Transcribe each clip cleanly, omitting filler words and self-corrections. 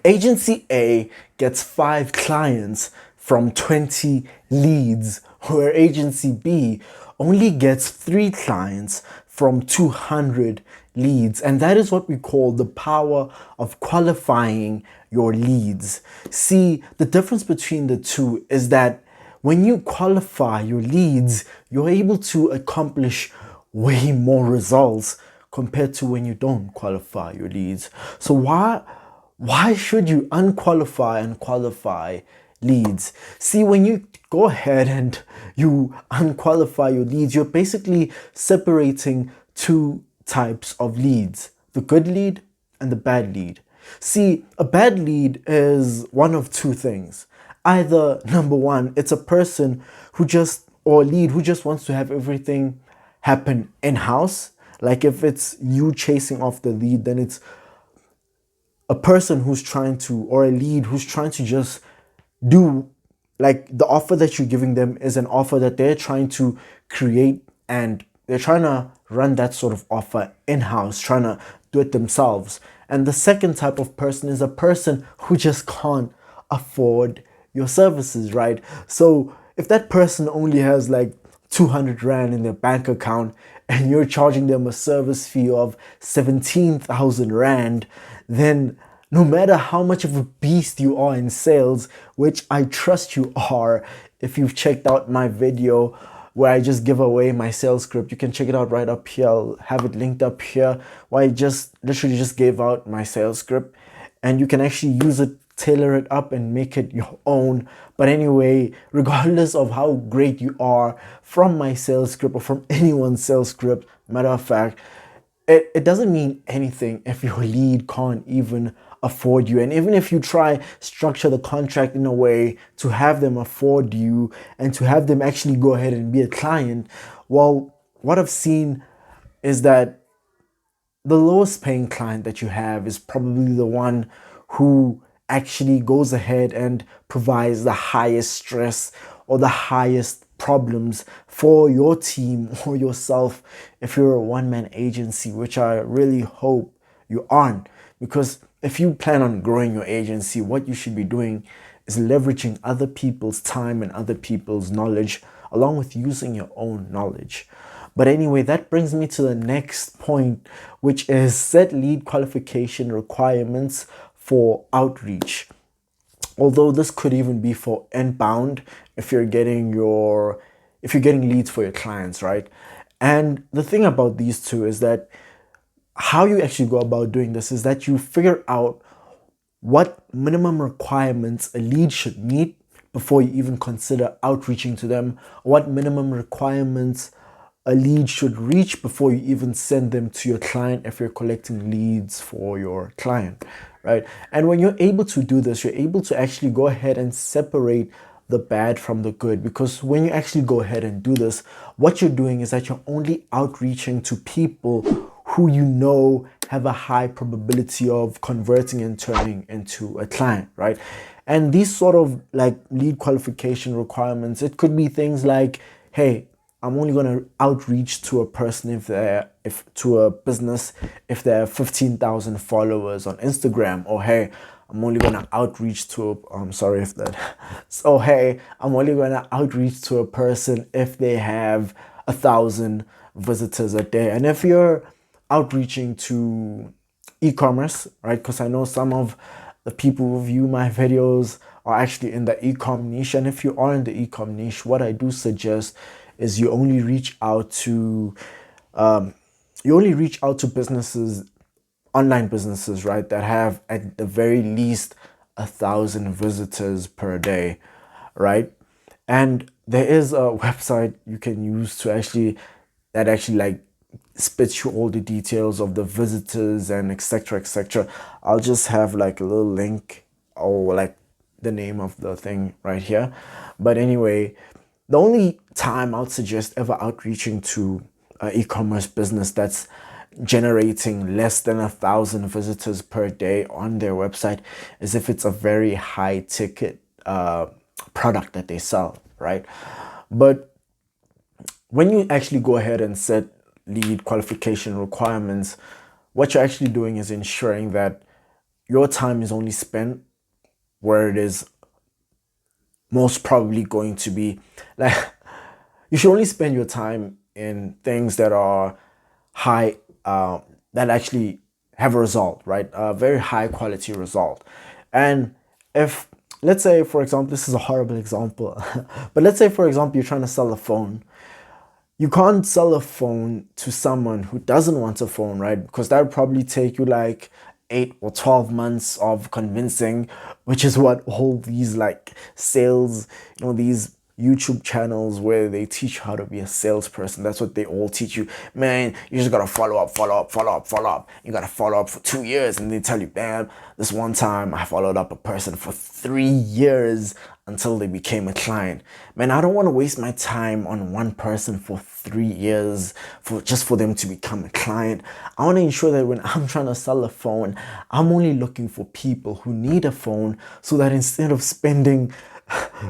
Agency A gets 5 clients from 20 leads, where agency B only gets 3 clients from 200 leads. And that is what we call the power of qualifying your leads. See, the difference between the two is that when you qualify your leads, you're able to accomplish way more results compared to when you don't qualify your leads. So why should you unqualify and qualify leads? See, when you go ahead and you unqualify your leads, you're basically separating two types of leads: the good lead and the bad lead. See, a bad lead is one of two things. Either number one, it's a person who just, or a lead who just wants to have everything happen in-house. Like if it's you chasing off the lead, then it's a person who's trying to, or a lead who's trying to just do, like the offer that you're giving them is an offer that they're trying to create, and they're trying to run that sort of offer in-house, trying to do it themselves. And the second type of person is a person who just can't afford your services, right? So if that person only has like 200 Rand in their bank account and you're charging them a service fee of 17,000 Rand, then no matter how much of a beast you are in sales, which I trust you are, if you've checked out my video where I just give away my sales script, you can check it out right up here. I'll have it linked up here, where I just literally just gave out my sales script, and you can actually use it, tailor it up and make it your own. But anyway, regardless of how great you are from my sales script or from anyone's sales script, matter of fact, it doesn't mean anything if your lead can't even afford you. And even if you try structure the contract in a way to have them afford you and to have them actually go ahead and be a client, well, what I've seen is that the lowest paying client that you have is probably the one who actually goes ahead and provides the highest stress or the highest problems for your team or yourself if you're a one-man agency, which I really hope you aren't. Because if you plan on growing your agency, what you should be doing is leveraging other people's time and other people's knowledge, along with using your own knowledge. But anyway, that brings me to the next point, which is set lead qualification requirements for outreach. Although this could even be for inbound if you're getting leads for your clients, right? And the thing about these two is that how you actually go about doing this is that you figure out what minimum requirements a lead should meet before you even consider outreaching to them, what minimum requirements a lead should reach before you even send them to your client if you're collecting leads for your client, right? And when you're able to do this, you're able to actually go ahead and separate the bad from the good, because when you actually go ahead and do this, what you're doing is that you're only outreaching to people who you know have a high probability of converting and turning into a client, right? And these sort of like lead qualification requirements, it could be things like, hey, I'm only going to outreach to a person if to a business if they have 15,000 followers on Instagram. Or hey, I'm only going to outreach to I'm sorry if that so hey, I'm only going to outreach to a person if they have 1,000 visitors a day. And if you're outreaching to e-commerce, right? Because I know some of the people who view my videos are actually in the e-com niche. And if you are in the e-com niche, what I do suggest is you only reach out to businesses, online businesses, right, that have at the very least 1,000 visitors per day, right? And there is a website you can use to actually like spits you all the details of the visitors and etc etc. I'll just have like a little link or like the name of the thing right here. But anyway, the only time I would suggest ever outreaching to an e-commerce business that's generating less than 1,000 visitors per day on their website is if it's a very high ticket product that they sell, right? But when you actually go ahead and set lead qualification requirements, what you're actually doing is ensuring that your time is only spent where it is most probably going to be like you should only spend your time in things that are high that actually have a result, right? A very high quality result. And if, let's say for example, this is a horrible example, but let's say for example you're trying to sell a phone. You can't sell a phone to someone who doesn't want a phone, right? Because that would probably take you like 8 or 12 months of convincing, which is what all these like sales, these YouTube channels where they teach how to be a salesperson. That's what they all teach you. Man, you just gotta follow up, follow up, follow up, follow up. You gotta follow up for 2 years, and they tell you, damn, this one time I followed up a person for 3 years until they became a client. Man, I don't want to waste my time on one person for 3 years for them to become a client. I want to ensure that when I'm trying to sell a phone, I'm only looking for people who need a phone, so that instead of spending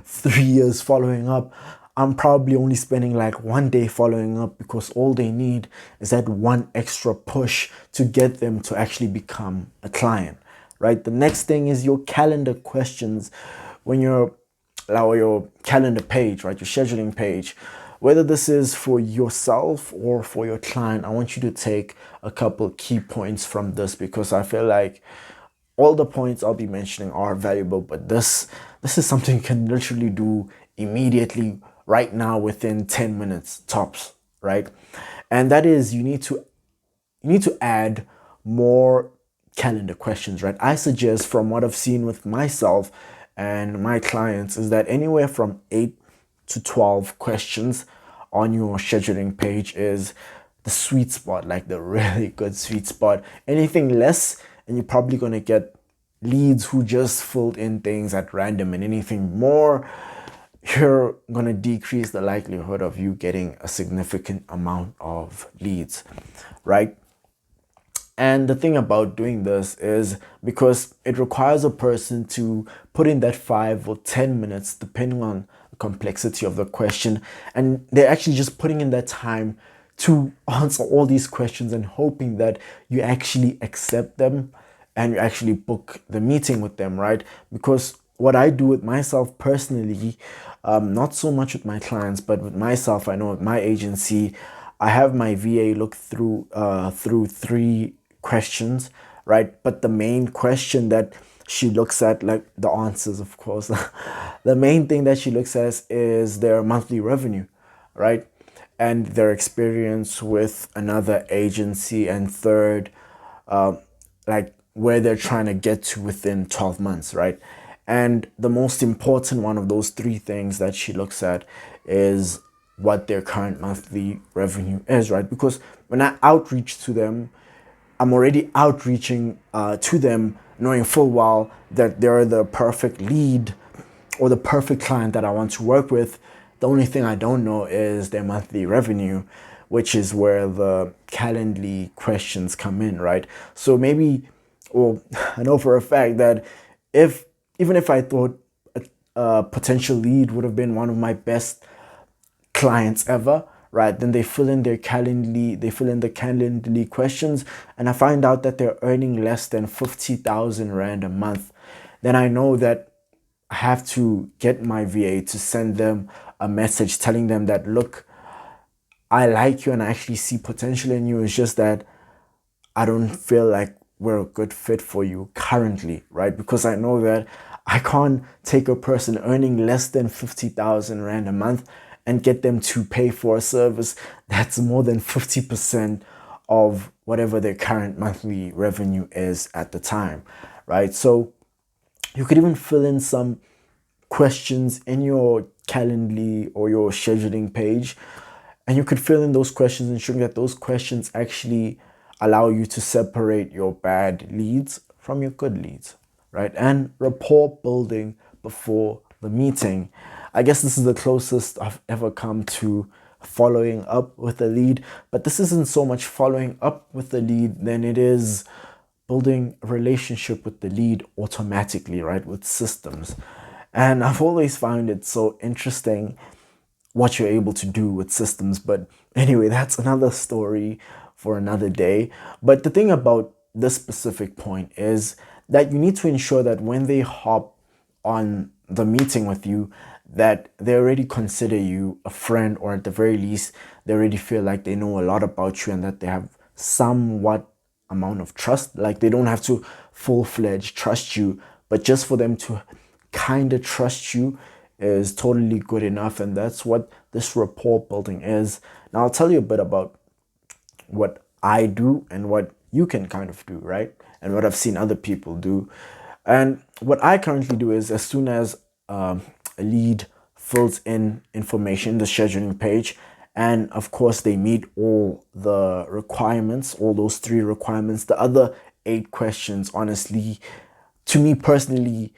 3 years following up, I'm probably only spending like one day following up, because all they need is that one extra push to get them to actually become a client, right? The next thing is your calendar questions. When you're or your calendar page, right? Your scheduling page, whether this is for yourself or for your client, I want you to take a couple key points from this, because I feel like all the points I'll be mentioning are valuable, but this is something you can literally do immediately right now within 10 minutes tops, right? And that is you need to add more calendar questions, right? I suggest, from what I've seen with myself and my clients, is that anywhere from 8 to 12 questions on your scheduling page is the sweet spot, like the really good sweet spot. Anything less, and you're probably going to get leads who just filled in things at random, and anything more, you're going to decrease the likelihood of you getting a significant amount of leads, right? And the thing about doing this is, because it requires a person to put in that 5 or 10 minutes, depending on the complexity of the question, and they're actually just putting in that time to answer all these questions and hoping that you actually accept them and you actually book the meeting with them, right? Because what I do with myself personally, not so much with my clients, but with myself, I know with my agency, I have my VA look through three questions, right? But the main question that she looks at, like the answers, of course, the main thing that she looks at is their monthly revenue, right? And their experience with another agency, and third, like where they're trying to get to within 12 months, right? And the most important one of those three things that she looks at is what their current monthly revenue is, right? Because when I outreach to them, I'm already outreaching to them knowing full well that they're the perfect lead or the perfect client that I want to work with. The only thing I don't know is their monthly revenue, which is where the Calendly questions come in, right? So maybe, well, I know for a fact that if even if I thought a potential lead would have been one of my best clients ever, right? Then they fill in the Calendly questions, and I find out that they're earning less than 50,000 Rand a month. Then I know that I have to get my VA to send them a message telling them that, look, I like you and I actually see potential in you. It's just that I don't feel like we're a good fit for you currently, right? Because I know that I can't take a person earning less than 50,000 Rand a month and get them to pay for a service that's more than 50% of whatever their current monthly revenue is at the time, right? So you could even fill in some questions in your Calendly or your scheduling page, and you could fill in those questions, ensuring that those questions actually allow you to separate your bad leads from your good leads, right? And rapport building before the meeting. I guess this is the closest I've ever come to following up with a lead, but this isn't so much following up with the lead than it is building a relationship with the lead automatically, right? With systems. And I've always found it so interesting what you're able to do with systems. But anyway, that's another story for another day. But the thing about this specific point is that you need to ensure that when they hop on the meeting with you, that they already consider you a friend, or at the very least they already feel like they know a lot about you and that they have somewhat amount of trust. Like, they don't have to full-fledged trust you, but just for them to kind of trust you is totally good enough. And that's what this rapport building is. Now I'll tell you a bit about what I do and what you can kind of do, right? And what I've seen other people do. And what I currently do is, as soon as a lead fills in information, the scheduling page, and of course they meet all the requirements, all those 3 requirements, the other 8 questions, honestly, to me personally,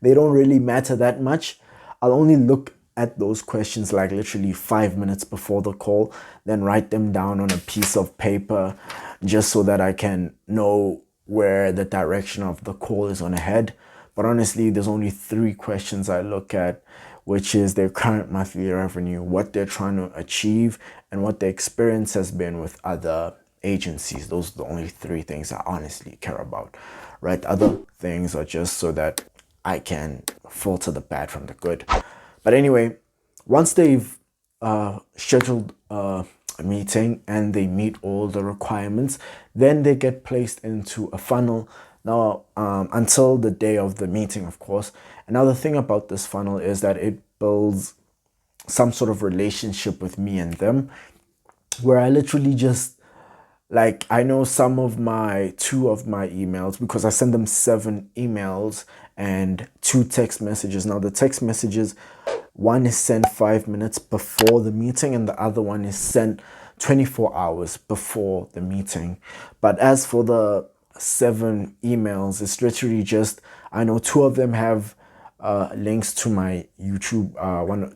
they don't really matter that much. I'll only look at those questions like literally 5 minutes before the call, then write them down on a piece of paper just so that I can know where the direction of the call is going to head. But honestly, there's only 3 questions I look at, which is their current monthly revenue, what they're trying to achieve, and what their experience has been with other agencies. Those are the only 3 things I honestly care about, right? Other things are just so that I can filter the bad from the good. But anyway, once they've scheduled a meeting and they meet all the requirements, then they get placed into a funnel. Now, until the day of the meeting, of course. Another thing about this funnel is that it builds some sort of relationship with me and them, where I literally just, like, I know some of my 2 of my emails, because I send them 7 emails and 2 text messages. Now the text messages, one is sent 5 minutes before the meeting and the other one is sent 24 hours before the meeting. But as for the 7 emails, it's literally just, I know 2 of them have links to my YouTube,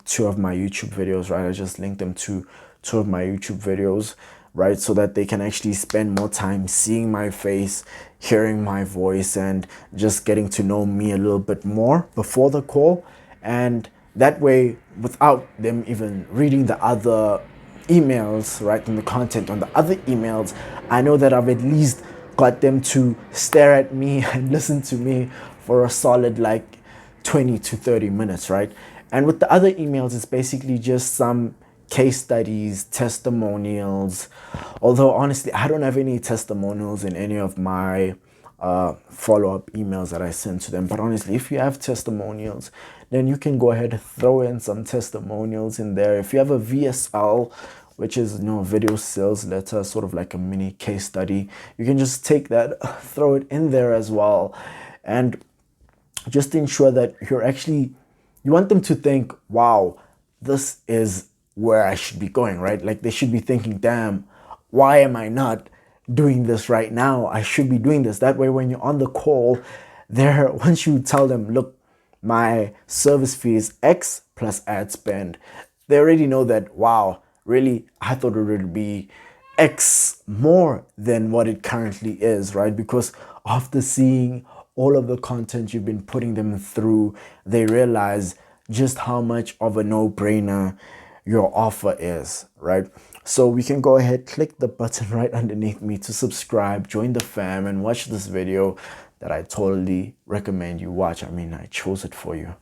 2 of my YouTube videos, right? I just linked them to 2 of my YouTube videos, right? So that they can actually spend more time seeing my face, hearing my voice, and just getting to know me a little bit more before the call. And that way, without them even reading the other emails, right, and the content on the other emails, I know that I've at least got them to stare at me and listen to me for a solid like 20 to 30 minutes, right? And with the other emails, it's basically just some case studies, testimonials. Although honestly, I don't have any testimonials in any of my follow-up emails that I send to them. But honestly, if you have testimonials, then you can go ahead and throw in some testimonials in there. If you have a VSL, which is, you know, video sales letter, sort of like a mini case study, you can just take that, throw it in there as well, and just ensure that you want them to think, wow, this is where I should be going, right? Like, they should be thinking, damn, why am I not doing this right now? I should be doing this. That way, when you're on the call there, once you tell them, look, my service fee is X plus ad spend, they already know that, wow, really, I thought it would be X more than what it currently is, right? Because after seeing all of the content you've been putting them through, they realize just how much of a no-brainer your offer is, right? So we can go ahead, click the button right underneath me to subscribe, join the fam, and watch this video that I totally recommend you watch. I mean, I chose it for you.